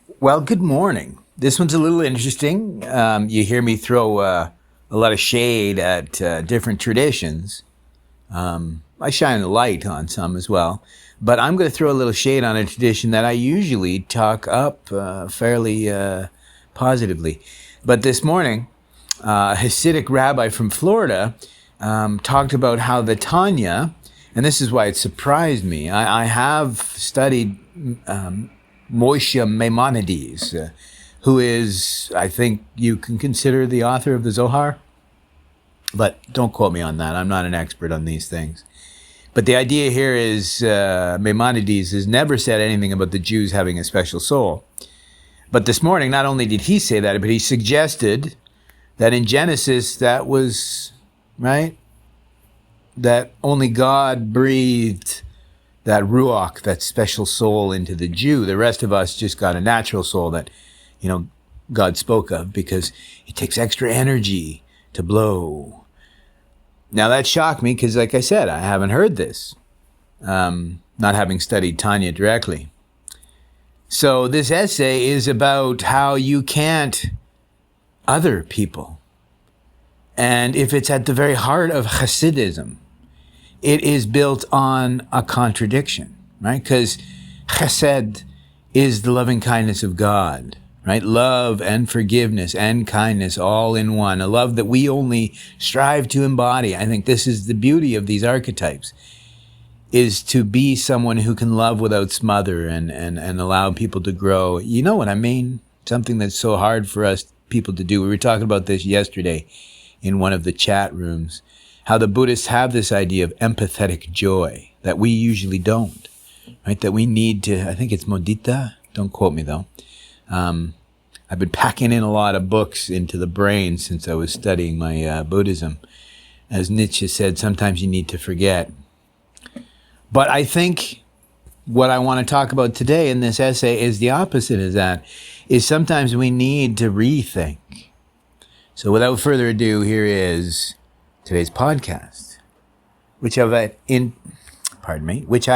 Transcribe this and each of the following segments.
Well, good morning. This one's a little interesting. You hear me throw a lot of shade at different traditions. I shine a light on some as well. But I'm going to throw a little shade on a tradition that I usually talk up fairly positively. But this morning, a Hasidic rabbi from Florida talked about how the Tanya, and this is why it surprised me. I have studied Moshe Maimonides, who is, I think you can consider the author of the Zohar. But don't quote me on that. I'm not an expert on these things. But the idea here is Maimonides has never said anything about the Jews having a special soul. But this morning, not only did he say that, but he suggested that in Genesis, that was, right? That only God breathed that ruach, that special soul into the Jew. The rest of us just got a natural soul that, God spoke of because it takes extra energy to blow. Now that shocked me because, like I said, I haven't heard this, not having studied Tanya directly. So this essay is about how you can't other people. And if it's at the very heart of Hasidism, it is built on a contradiction, right? Because Chesed is the loving kindness of God, right? Love and forgiveness and kindness all in one, a love that we only strive to embody. I think this is the beauty of these archetypes, is to be someone who can love without smother and allow people to grow. You know what I mean? Something that's so hard for us people to do. We were talking about this yesterday in one of the chat rooms, how the Buddhists have this idea of empathetic joy that we usually don't, right? That we need to, I think it's mudita, don't quote me though. I've been packing in a lot of books into the brain since I was studying my Buddhism. As Nietzsche said, sometimes you need to forget. But I think what I want to talk about today in this essay is the opposite of that, is sometimes we need to rethink. So without further ado, here is today's podcast, which I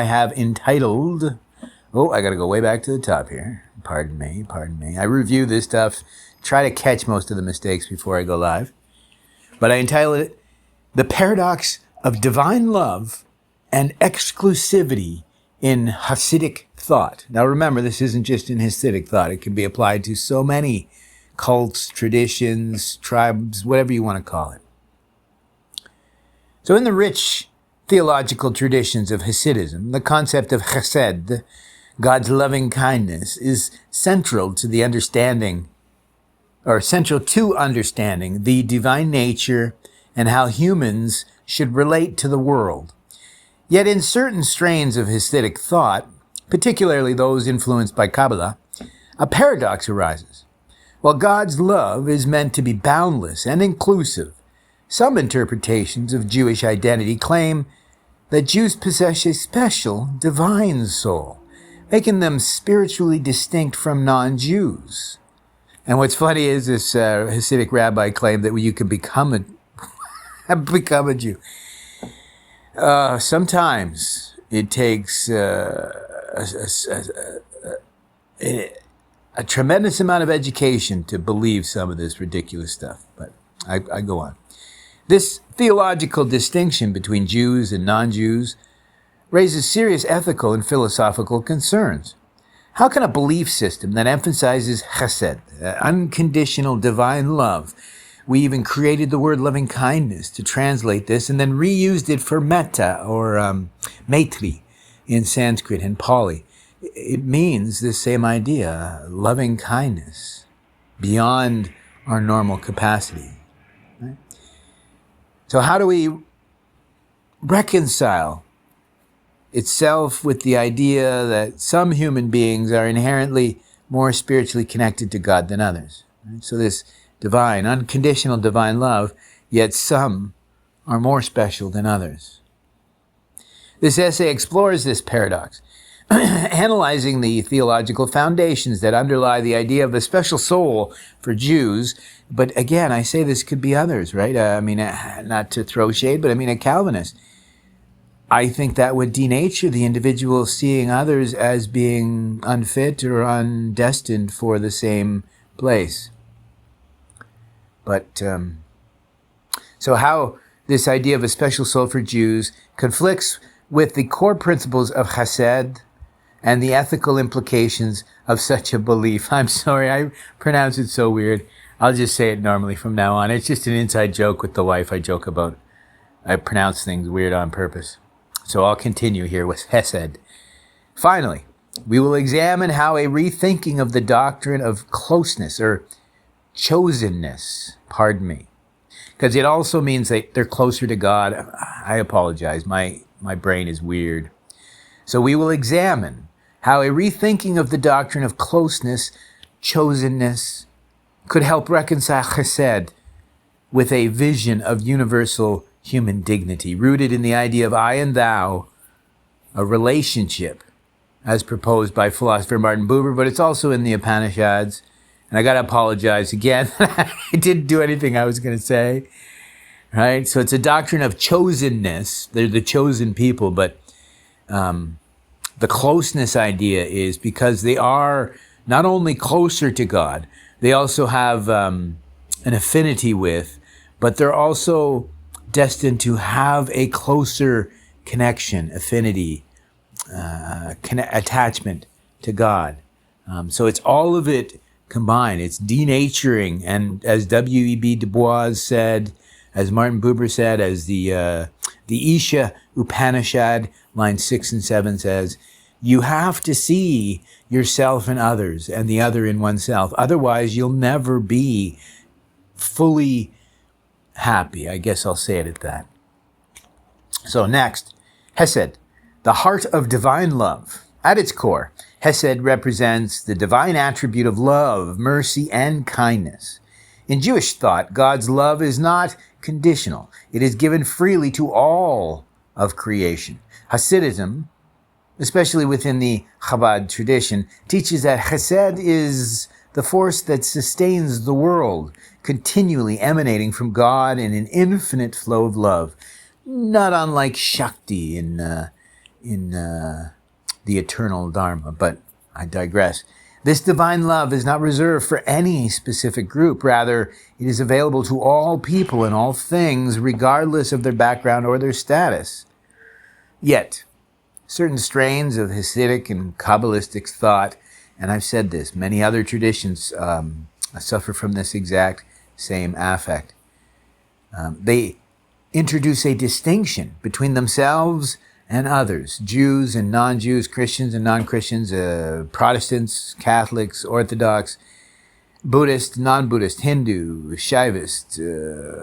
have entitled, I got to go way back to the top here. Pardon me. I review this stuff, try to catch most of the mistakes before I go live. But I entitled it, The Paradox of Divine Love and Exclusivity in Hasidic Thought. Now remember, this isn't just in Hasidic thought. It can be applied to so many cults, traditions, tribes, whatever you want to call it. So in the rich theological traditions of Hasidism, the concept of Chesed, God's loving kindness, is central to understanding the divine nature and how humans should relate to the world. Yet in certain strains of Hasidic thought, particularly those influenced by Kabbalah, a paradox arises. While God's love is meant to be boundless and inclusive, some interpretations of Jewish identity claim that Jews possess a special divine soul, making them spiritually distinct from non-Jews. And what's funny is this Hasidic rabbi claimed that you can become a Jew. Sometimes it takes a tremendous amount of education to believe some of this ridiculous stuff. But I go on. This theological distinction between Jews and non-Jews raises serious ethical and philosophical concerns. How can a belief system that emphasizes chesed, unconditional divine love, we even created the word loving kindness to translate this and then reused it for metta or maitri in Sanskrit and Pali. It means the same idea, loving kindness beyond our normal capacity. Right? So how do we reconcile itself with the idea that some human beings are inherently more spiritually connected to God than others? Right? So this divine, unconditional divine love, yet some are more special than others. This essay explores this paradox, analyzing the theological foundations that underlie the idea of a special soul for Jews. But again, I say this could be others, right? Not to throw shade, but a Calvinist. I think that would denature the individual seeing others as being unfit or undestined for the same place. But so how this idea of a special soul for Jews conflicts with the core principles of Chesed and the ethical implications of such a belief. I'm sorry, I pronounce it so weird. I'll just say it normally from now on. It's just an inside joke with the wife I joke about. I pronounce things weird on purpose. So I'll continue here with Chesed. Finally, we will examine how a rethinking of the doctrine of closeness or Chosenness, pardon me, because it also means that they're closer to God. I apologize. My brain is weird. So we will examine how a rethinking of the doctrine of closeness, chosenness, could help reconcile Chesed with a vision of universal human dignity, rooted in the idea of I and thou, a relationship, as proposed by philosopher Martin Buber, but it's also in the Upanishads. And I got to apologize again. I didn't do anything I was going to say. Right? So it's a doctrine of chosenness. They're the chosen people, but the closeness idea is because they are not only closer to God, they also have an affinity with, but they're also destined to have a closer connection, affinity, attachment to God. So it's all of it combined. It's denaturing, and as W.E.B. Du Bois said, as Martin Buber said, as the Isha Upanishad, lines 6 and 7 says, you have to see yourself in others and the other in oneself. Otherwise, you'll never be fully happy. I guess I'll say it at that. So next, Chesed, the heart of divine love. At its core, Chesed represents the divine attribute of love, mercy, and kindness. In Jewish thought, God's love is not conditional. It is given freely to all of creation. Hasidism, especially within the Chabad tradition, teaches that Chesed is the force that sustains the world, continually emanating from God in an infinite flow of love, not unlike Shakti in the eternal Dharma, but I digress. This divine love is not reserved for any specific group. Rather, it is available to all people and all things, regardless of their background or their status. Yet, certain strains of Hasidic and Kabbalistic thought, and I've said this, many other traditions suffer from this exact same affect. They introduce a distinction between themselves and others, Jews and non-Jews, Christians and non-Christians, Protestants, Catholics, Orthodox, Buddhist, non-Buddhist, Hindu, Shaivist,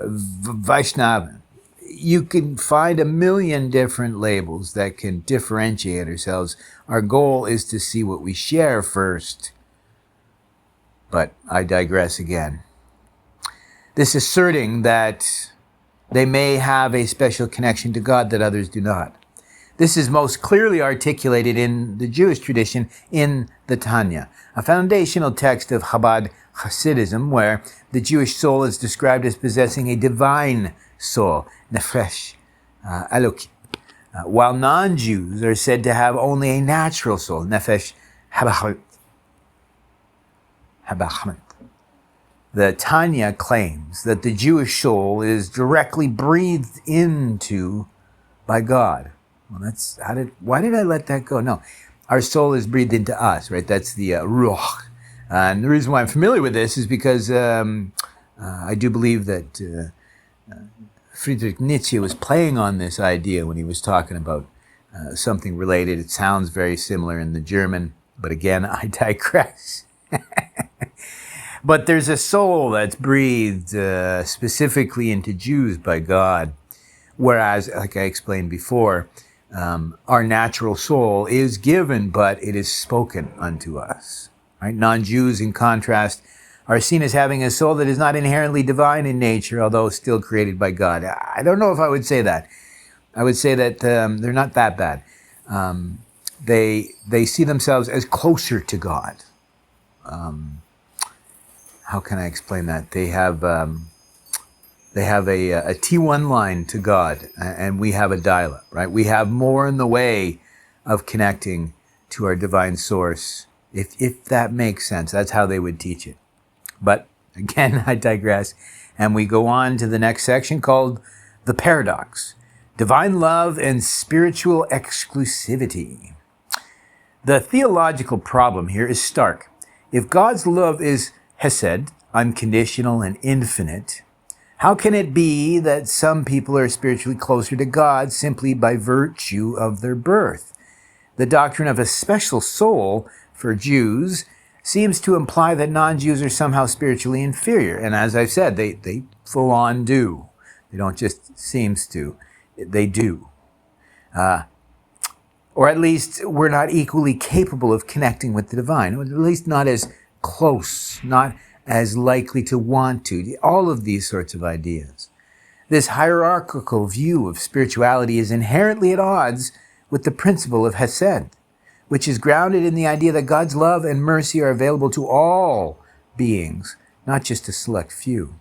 Vaishnava. You can find a million different labels that can differentiate ourselves. Our goal is to see what we share first. But I digress again. This asserting that they may have a special connection to God that others do not. This is most clearly articulated in the Jewish tradition in the Tanya, a foundational text of Chabad Hasidism, where the Jewish soul is described as possessing a divine soul, nefesh, Elokim, while non-Jews are said to have only a natural soul, nefesh, habachmet. The Tanya claims that the Jewish soul is directly breathed into by God. Well, why did I let that go? No, our soul is breathed into us, right? That's the ruach. And the reason why I'm familiar with this is because I do believe that Friedrich Nietzsche was playing on this idea when he was talking about something related. It sounds very similar in the German, but again, I digress. But there's a soul that's breathed specifically into Jews by God, whereas, like I explained before, our natural soul is given, but it is spoken unto us. Right? Non-Jews, in contrast, are seen as having a soul that is not inherently divine in nature, although still created by God. I don't know if I would say that. I would say that they're not that bad. They see themselves as closer to God. How can I explain that? They They have a T1 line to God, and we have a dial-up, right? We have more in the way of connecting to our divine source, if that makes sense. That's how they would teach it. But again, I digress. And we go on to the next section called The Paradox, Divine Love and Spiritual Exclusivity. The theological problem here is stark. If God's love is Chesed, unconditional and infinite, how can it be that some people are spiritually closer to God simply by virtue of their birth? The doctrine of a special soul for Jews seems to imply that non-Jews are somehow spiritually inferior. And as I've said, they full on do. They don't just seems to, they do. Or at least we're not equally capable of connecting with the divine, or at least not as close, not as likely to want to. All of these sorts of ideas. This hierarchical view of spirituality is inherently at odds with the principle of Chesed, which is grounded in the idea that God's love and mercy are available to all beings, not just a select few.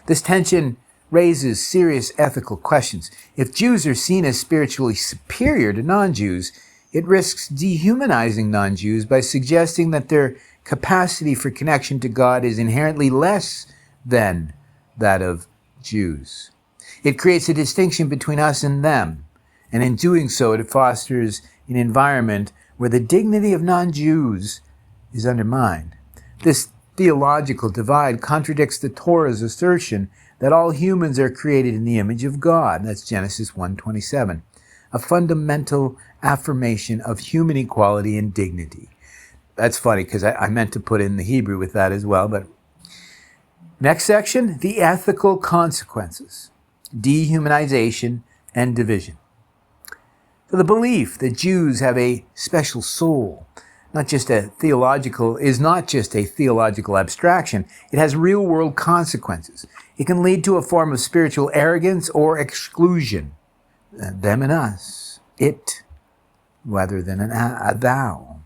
This tension raises serious ethical questions. If Jews are seen as spiritually superior to non-Jews, it risks dehumanizing non-Jews by suggesting that their capacity for connection to God is inherently less than that of Jews. It creates a distinction between us and them, and in doing so, it fosters an environment where the dignity of non-Jews is undermined. This theological divide contradicts the Torah's assertion that all humans are created in the image of God. That's Genesis 1:27, a fundamental affirmation of human equality and dignity. That's funny because I meant to put in the Hebrew with that as well. But next section, the ethical consequences, dehumanization and division. So the belief that Jews have a special soul, is not just a theological abstraction. It has real-world consequences. It can lead to a form of spiritual arrogance or exclusion. Them and us. It, rather than a thou.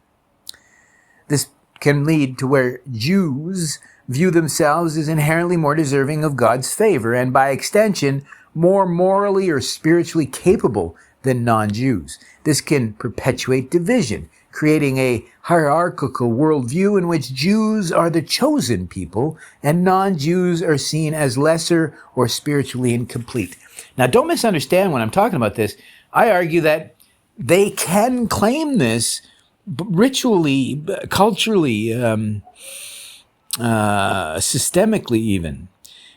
This can lead to where Jews view themselves as inherently more deserving of God's favor and, by extension, more morally or spiritually capable than non-Jews. This can perpetuate division, creating a hierarchical worldview in which Jews are the chosen people and non-Jews are seen as lesser or spiritually incomplete. Now, don't misunderstand when I'm talking about this. I argue that they can claim this ritually, culturally, systemically even.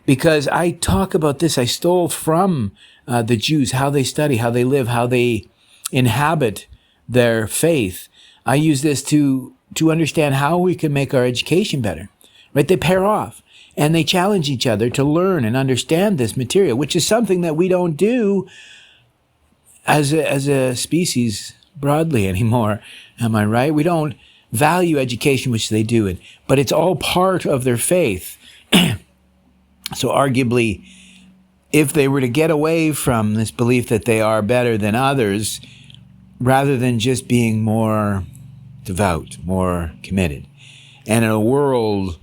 Because I talk about this, I stole from the Jews, how they study, how they live, how they inhabit their faith. I use this to understand how we can make our education better, right? They pair off and they challenge each other to learn and understand this material, which is something that we don't do as a species broadly anymore. Am I right? We don't value education, which they do, but it's all part of their faith. So arguably, if they were to get away from this belief that they are better than others, rather than just being more devout, more committed, and in a world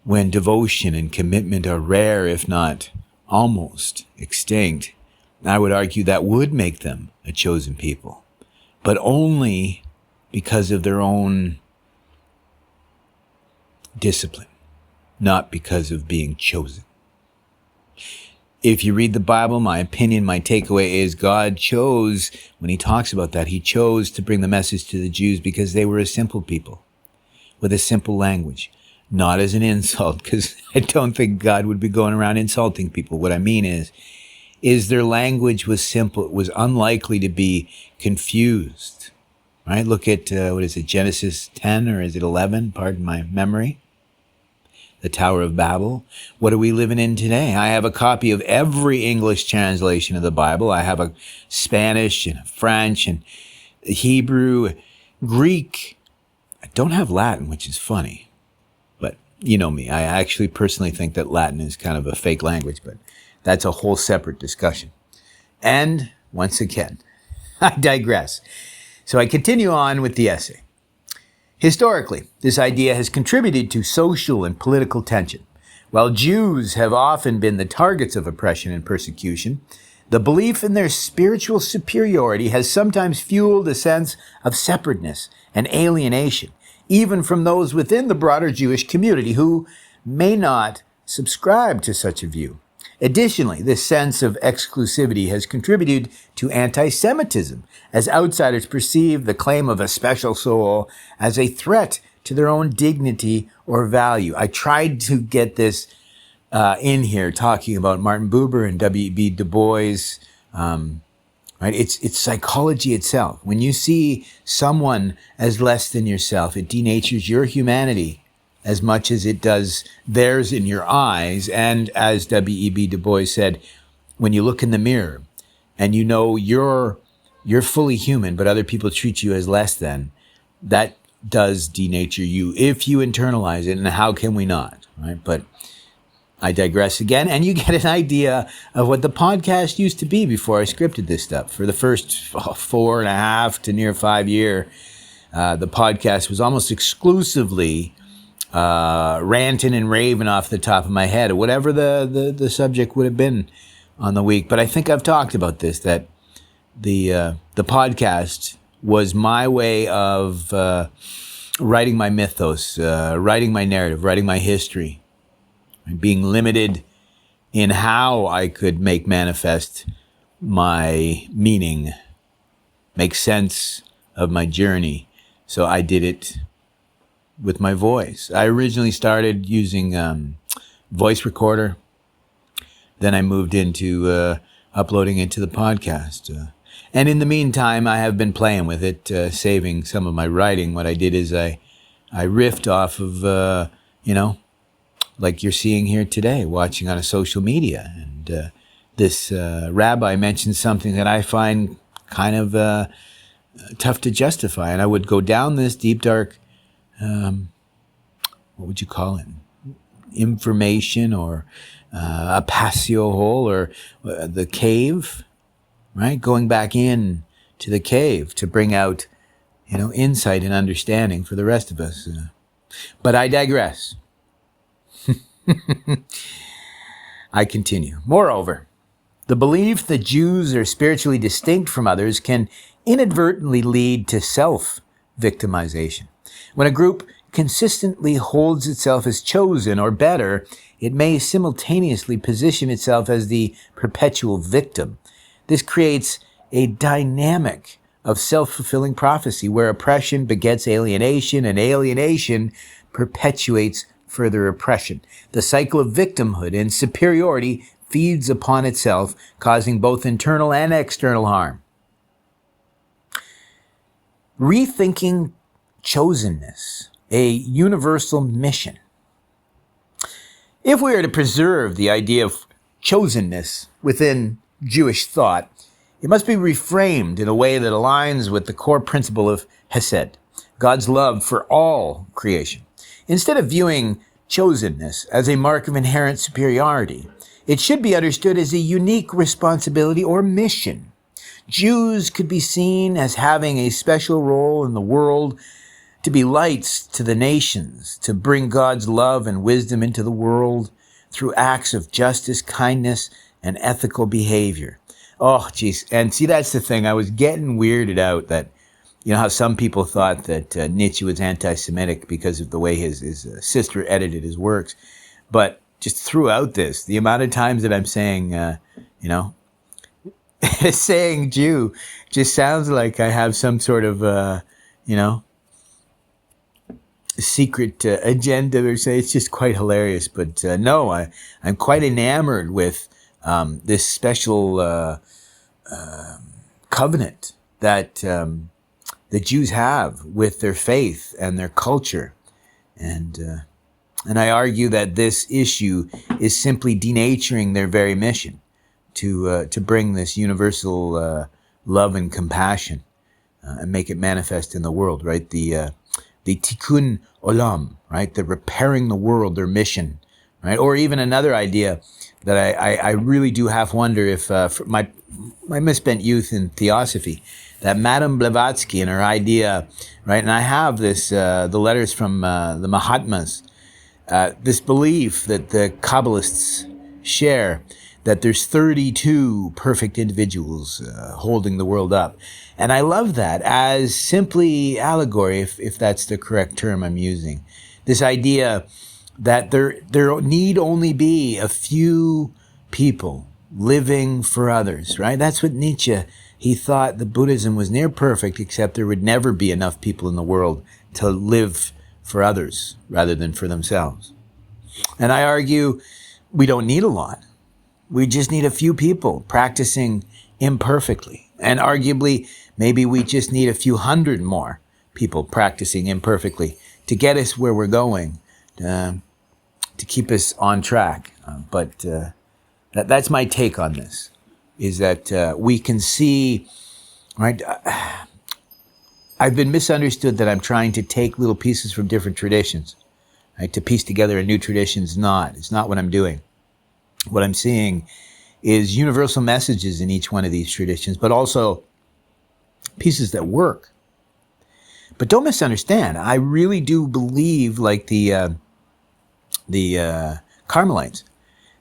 when devotion and commitment are rare, if not almost extinct, I would argue that would make them a chosen people, but only because of their own discipline, not because of being chosen. If you read the Bible, my opinion, my takeaway is God chose, when he talks about that, he chose to bring the message to the Jews because they were a simple people with a simple language, not as an insult, because I don't think God would be going around insulting people. What I mean is their language was simple. It was unlikely to be confused, right? Look at, Genesis 10 or is it 11? Pardon my memory. The Tower of Babel. What are we living in today? I have a copy of every English translation of the Bible. I have a Spanish and a French and a Hebrew, Greek. I don't have Latin, which is funny. But you know me. I actually personally think that Latin is kind of a fake language, but that's a whole separate discussion. And once again, I digress. So I continue on with the essay. Historically, this idea has contributed to social and political tension. While Jews have often been the targets of oppression and persecution, the belief in their spiritual superiority has sometimes fueled a sense of separateness and alienation, even from those within the broader Jewish community who may not subscribe to such a view. Additionally, this sense of exclusivity has contributed to anti-Semitism, as outsiders perceive the claim of a special soul as a threat to their own dignity or value. I tried to get this in here, talking about Martin Buber and W.E.B. Du Bois. Right? It's psychology itself. When you see someone as less than yourself, it denatures your humanity as much as it does theirs in your eyes. And as W.E.B. Du Bois said, when you look in the mirror and you know you're fully human, but other people treat you as less than, that does denature you if you internalize it. And how can we not? Right? But I digress again, and you get an idea of what the podcast used to be before I scripted this stuff. For the first 4.5 to near 5 years, the podcast was almost exclusively ranting and raving off the top of my head, or whatever the subject would have been on the week. But I think I've talked about this, that the podcast was my way of writing my mythos, writing my narrative, writing my history, and being limited in how I could make manifest my meaning, make sense of my journey. So I did it with my voice. I originally started using voice recorder. Then I moved into uploading it to the podcast. And in the meantime, I have been playing with it, saving some of my writing. What I did is I riffed off of, like you're seeing here today, watching on a social media. And this rabbi mentioned something that I find kind of tough to justify. And I would go down this deep, dark, what would you call it? Information, or a passio hole, or the cave, right? Going back in to the cave to bring out, insight and understanding for the rest of us. But I digress. I continue. Moreover, the belief that Jews are spiritually distinct from others can inadvertently lead to self-victimization. When a group consistently holds itself as chosen or better, it may simultaneously position itself as the perpetual victim. This creates a dynamic of self-fulfilling prophecy where oppression begets alienation and alienation perpetuates further oppression. The cycle of victimhood and superiority feeds upon itself, causing both internal and external harm. Rethinking chosenness, a universal mission. If we are to preserve the idea of chosenness within Jewish thought, it must be reframed in a way that aligns with the core principle of Chesed, God's love for all creation. Instead of viewing chosenness as a mark of inherent superiority, it should be understood as a unique responsibility or mission. Jews could be seen as having a special role in the world, to be lights to the nations, to bring God's love and wisdom into the world through acts of justice, kindness, and ethical behavior. Oh, geez. And see, that's the thing. I was getting weirded out that, how some people thought that Nietzsche was anti-Semitic because of the way his sister edited his works. But just throughout this, the amount of times that I'm saying, saying Jew just sounds like I have some sort of, secret agenda or say. It's just quite hilarious. But no, I'm quite enamored with this special covenant that the Jews have with their faith and their culture. And I argue that this issue is simply denaturing their very mission to bring this universal love and compassion and make it manifest in the world, right? The tikkun olam, right? The repairing the world, their mission, right? Or even another idea that I really do half wonder if my misspent youth in theosophy, that Madame Blavatsky and her idea, right? And I have this, the letters from the Mahatmas, this belief that the Kabbalists share, that there's 32 perfect individuals holding the world up. And I love that as simply allegory, if that's the correct term I'm using. This idea that there need only be a few people living for others, right? That's what Nietzsche, he thought the Buddhism was near perfect, except there would never be enough people in the world to live for others rather than for themselves. And I argue we don't need a lot. We just need a few people practicing imperfectly. And arguably, maybe we just need a few hundred more people practicing imperfectly to get us where we're going, to keep us on track. But that's my take on this, is that we can see, right? I've been misunderstood that I'm trying to take little pieces from different traditions, right, to piece together a new tradition. It's not what I'm doing. What I'm seeing is universal messages in each one of these traditions, but also pieces that work. But don't misunderstand. I really do believe, like the Carmelites,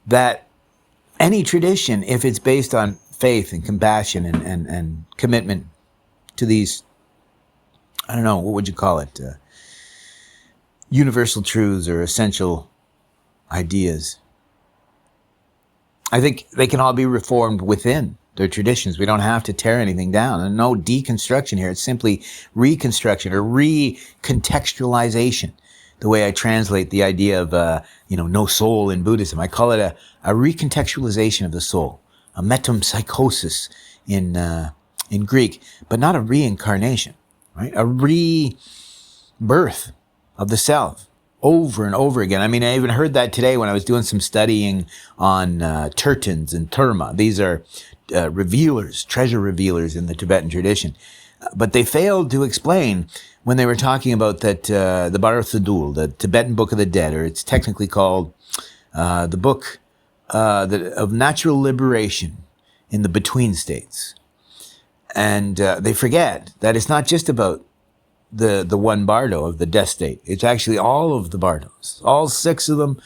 that any tradition, if it's based on faith and compassion and commitment to these, I don't know, what would you call it? Universal truths or essential ideas. I think they can all be reformed within their traditions. We don't have to tear anything down. And no deconstruction here. It's simply reconstruction or recontextualization. The way I translate the idea of, no soul in Buddhism. I call it a recontextualization of the soul, a metempsychosis in Greek, but not a reincarnation, right? A rebirth of the self. Over and over again. I mean, I even heard that today when I was doing some studying on tertins and terma. These are revealers, treasure revealers in the Tibetan tradition. But they failed to explain when they were talking about that the Barathadul, the Tibetan Book of the Dead, or it's technically called the Book of Natural Liberation in the Between States. And they forget that it's not just about the one bardo of the death state. It's actually all of the bardos, all 6 of them,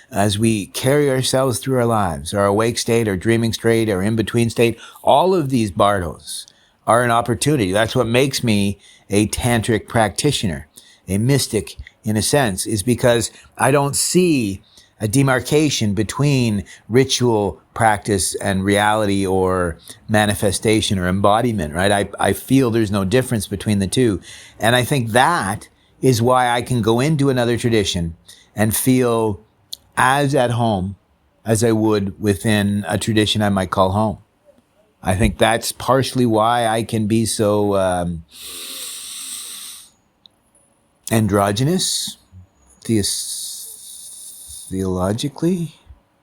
as we carry ourselves through our lives, our awake state, our dreaming state, our in-between state. All of these bardos are an opportunity. That's what makes me a tantric practitioner, a mystic in a sense, is because I don't see a demarcation between ritual practice and reality or manifestation or embodiment, right? I feel there's no difference between the two. And I think that is why I can go into another tradition and feel as at home as I would within a tradition I might call home. I think that's partially why I can be so androgynous, theologically.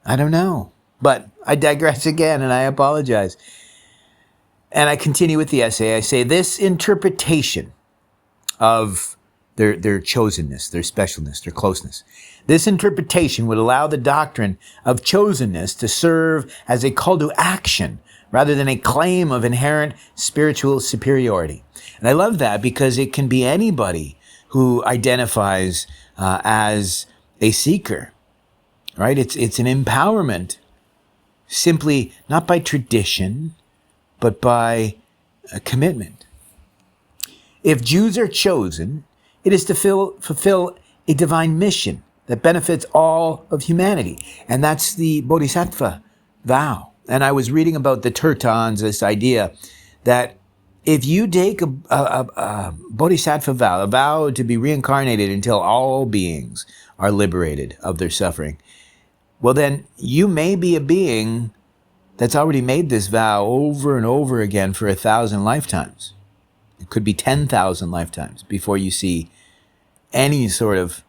I don't know. But I digress again, and I apologize. And I continue with the essay. I say, this interpretation of their chosenness, their specialness, their closeness, this interpretation would allow the doctrine of chosenness to serve as a call to action rather than a claim of inherent spiritual superiority. And I love that because it can be anybody who identifies as a seeker, right? It's an empowerment, simply not by tradition, but by a commitment. If Jews are chosen, it is to fulfill a divine mission that benefits all of humanity. And that's the Bodhisattva vow. And I was reading about the Tertans, this idea that if you take a Bodhisattva vow, a vow to be reincarnated until all beings are liberated of their suffering, well then you may be a being that's already made this vow over and over again for 1,000 lifetimes. It could be 10,000 lifetimes before you see any sort of,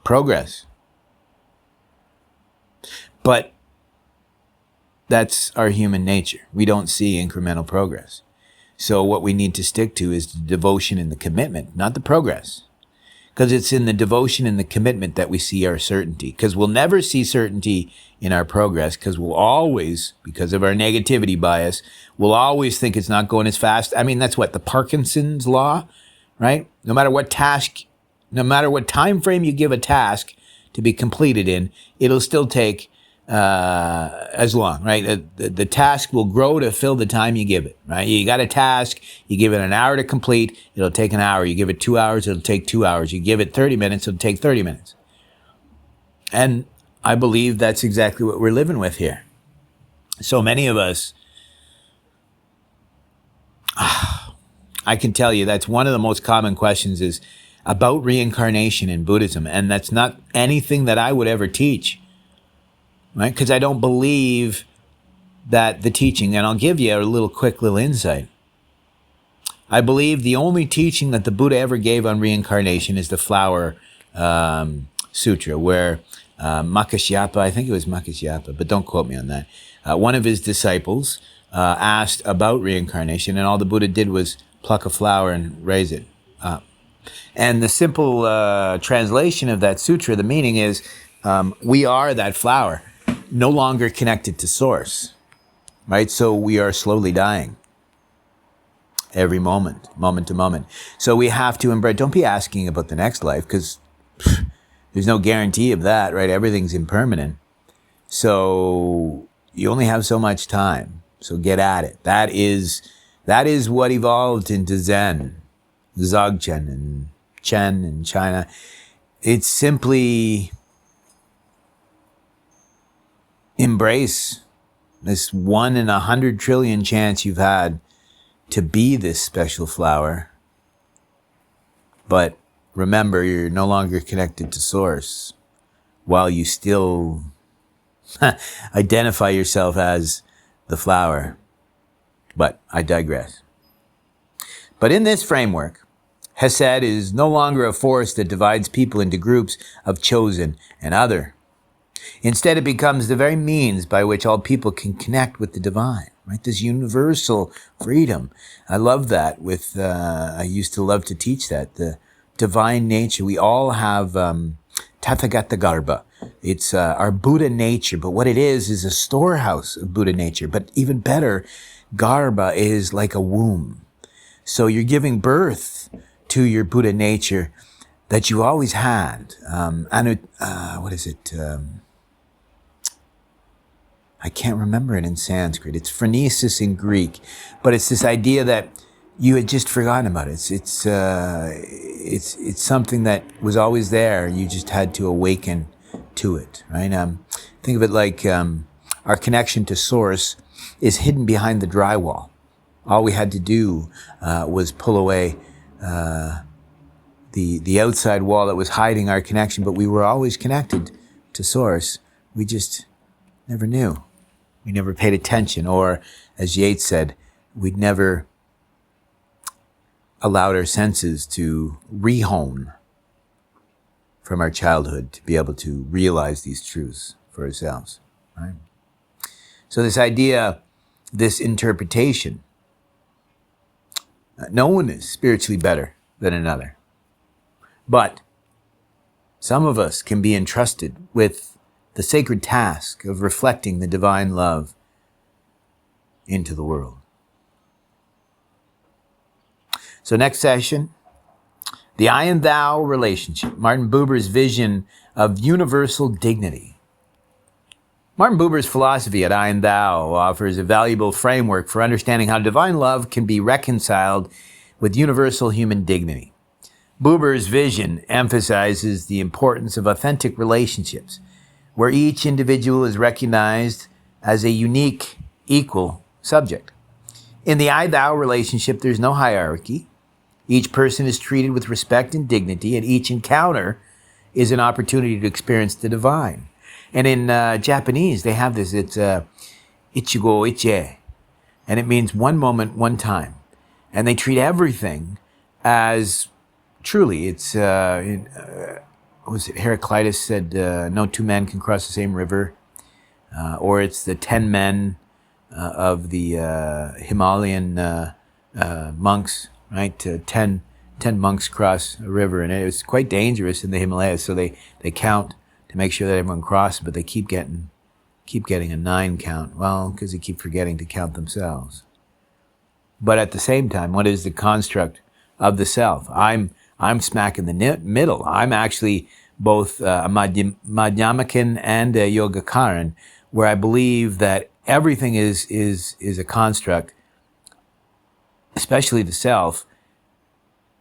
progress. But that's our human nature. We don't see incremental progress. So what we need to stick to is the devotion and the commitment, not the progress. Because it's in the devotion and the commitment that we see our certainty. Because we'll never see certainty in our progress, because we'll always, because of our negativity bias, we'll always think it's not going as fast. I mean, that's what, the Parkinson's law, right? No matter what task No matter what time frame you give a task to be completed in, it'll still take as long, right? The task will grow to fill the time you give it, right? You got a task, you give it an hour to complete, it'll take an hour. You give it 2 hours, it'll take 2 hours. You give it 30 minutes, it'll take 30 minutes. And I believe that's exactly what we're living with here. So many of us, I can tell you that's one of the most common questions is about reincarnation in Buddhism. And that's not anything that I would ever teach, right? Because I don't believe that the teaching, and I'll give you a quick little insight. I believe the only teaching that the Buddha ever gave on reincarnation is the Flower Sutra, where Makashyapa, I think it was Makashyapa, but don't quote me on that. One of his disciples asked about reincarnation, and all the Buddha did was pluck a flower and raise it up. And the simple translation of that sutra, the meaning is, we are that flower, no longer connected to source, right? So we are slowly dying every moment, moment to moment. So we have to embrace, don't be asking about the next life, because there's no guarantee of that, right? Everything's impermanent. So you only have so much time. So get at it. That is what evolved into Zen, Dzogchen and Chen in China. It's simply embrace this 1 in 100 trillion chance you've had to be this special flower. But remember, you're no longer connected to source while you still identify yourself as the flower. But I digress. But in this framework, Chesed is no longer a force that divides people into groups of chosen and other. Instead, it becomes the very means by which all people can connect with the divine, right? This universal freedom. I love that I used to love to teach that, the divine nature. We all have Tathagata Garbha. It's our Buddha nature, but what it is a storehouse of Buddha nature. But even better, Garbha is like a womb. So you're giving birth to your Buddha nature that you always had. What is it? I can't remember it in Sanskrit. It's phronesis in Greek, but it's this idea that you had just forgotten about it. It's something that was always there. You just had to awaken to it, right? Think of it like our connection to source is hidden behind the drywall. All we had to do was pull away the outside wall that was hiding our connection, but we were always connected to source. We just never knew. We never paid attention, or as Yeats said, we'd never allowed our senses to rehome from our childhood to be able to realize these truths for ourselves, right? So this idea, this interpretation, no one is spiritually better than another. But some of us can be entrusted with the sacred task of reflecting the divine love into the world. So next session, the I and Thou relationship, Martin Buber's vision of universal dignity. Martin Buber's philosophy at I and Thou offers a valuable framework for understanding how divine love can be reconciled with universal human dignity. Buber's vision emphasizes the importance of authentic relationships, where each individual is recognized as a unique, equal subject. In the I-Thou relationship, there's no hierarchy. Each person is treated with respect and dignity, and each encounter is an opportunity to experience the divine. And in Japanese, they have this, it's ichigo ichie, and it means one moment, one time. And they treat everything as truly, it's, Heraclitus said, no two men can cross the same river, or it's the 10 men of the Himalayan monks, right? 10 monks cross a river, and it was quite dangerous in the Himalayas, so they count to make sure that everyone crosses, but they keep getting a 9 count. Well, because they keep forgetting to count themselves. But at the same time, what is the construct of the self? I'm I'm smack in the middle. I'm actually both a Madhyamakan and a Yogacaran, where I believe that everything is a construct, especially the self,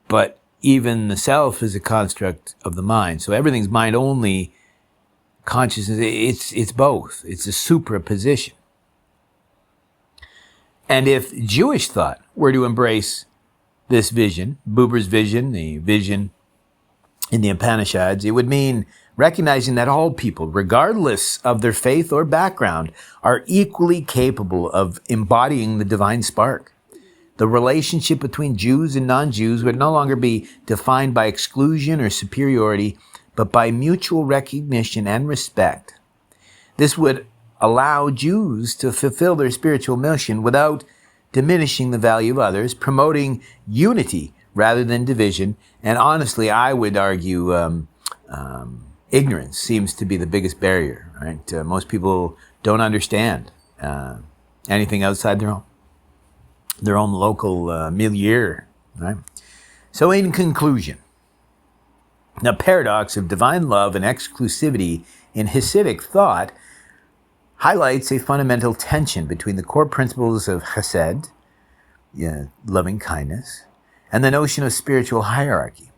but even the self is a construct of the mind. So everything's mind only, consciousness, it's both. It's a superposition. And if Jewish thought were to embrace this vision, Buber's vision, the vision in the Upanishads, it would mean recognizing that all people, regardless of their faith or background, are equally capable of embodying the divine spark. The relationship between Jews and non-Jews would no longer be defined by exclusion or superiority, but by mutual recognition and respect. This would allow Jews to fulfill their spiritual mission without diminishing the value of others, promoting unity rather than division. And honestly, I would argue ignorance seems to be the biggest barrier, right? Most people don't understand anything outside their own local milieu, right? So in conclusion, the paradox of divine love and exclusivity in Hasidic thought highlights a fundamental tension between the core principles of Chesed, loving kindness, and the notion of spiritual hierarchy.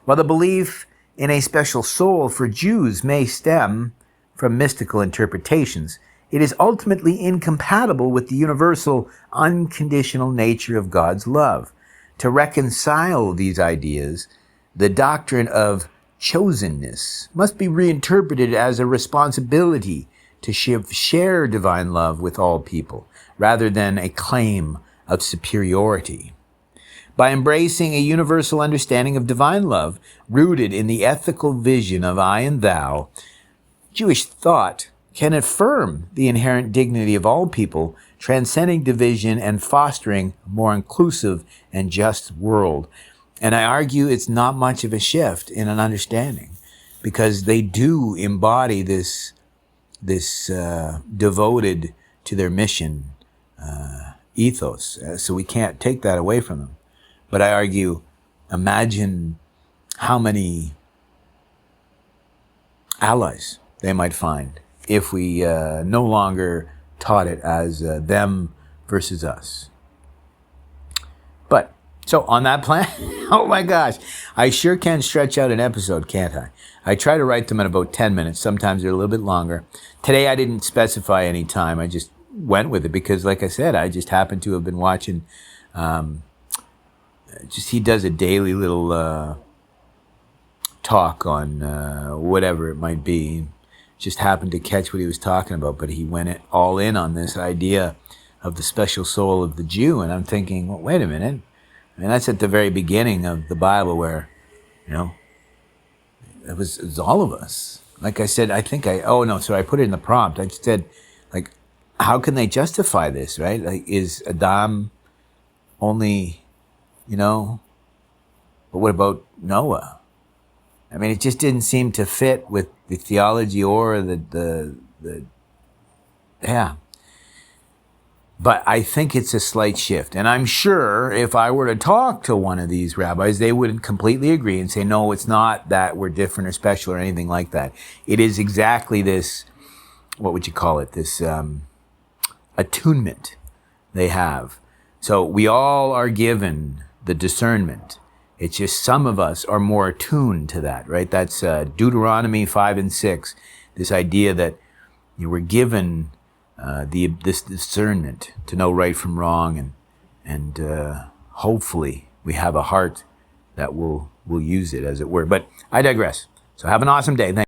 While the belief in a special soul for Jews may stem from mystical interpretations, it is ultimately incompatible with the universal, unconditional nature of God's love. To reconcile these ideas, the doctrine of Chosenness must be reinterpreted as a responsibility to share divine love with all people, rather than a claim of superiority. By embracing a universal understanding of divine love, rooted in the ethical vision of I and thou, Jewish thought can affirm the inherent dignity of all people, transcending division and fostering a more inclusive and just world. And I argue it's not much of a shift in an understanding, because they do embody this devoted to their mission ethos. So we can't take that away from them. But I argue, imagine how many allies they might find if we no longer taught it as them versus us. But, so on that plan, oh my gosh, I sure can stretch out an episode, can't I? I try to write them in about 10 minutes. Sometimes they're a little bit longer. Today I didn't specify any time. I just went with it because, like I said, I just happened to have been watching, he does a daily little talk on whatever it might be. Just happened to catch what he was talking about, but he went all in on this idea of the special soul of the Jew. And I'm thinking, well, wait a minute. I mean, that's at the very beginning of the Bible where, it was all of us. Like I said, I put it in the prompt. I said, like, how can they justify this, right? Like, is Adam only, but what about Noah? I mean, it just didn't seem to fit with the theology or But I think it's a slight shift. And I'm sure if I were to talk to one of these rabbis, they would completely agree and say, no, it's not that we're different or special or anything like that. It is exactly this, what would you call it? This attunement they have. So we all are given the discernment. It's just some of us are more attuned to that, right? That's Deuteronomy 5 and 6, this idea that you were given this discernment to know right from wrong, and hopefully we have a heart that will use it, as it were. But I digress. So have an awesome day. Thanks.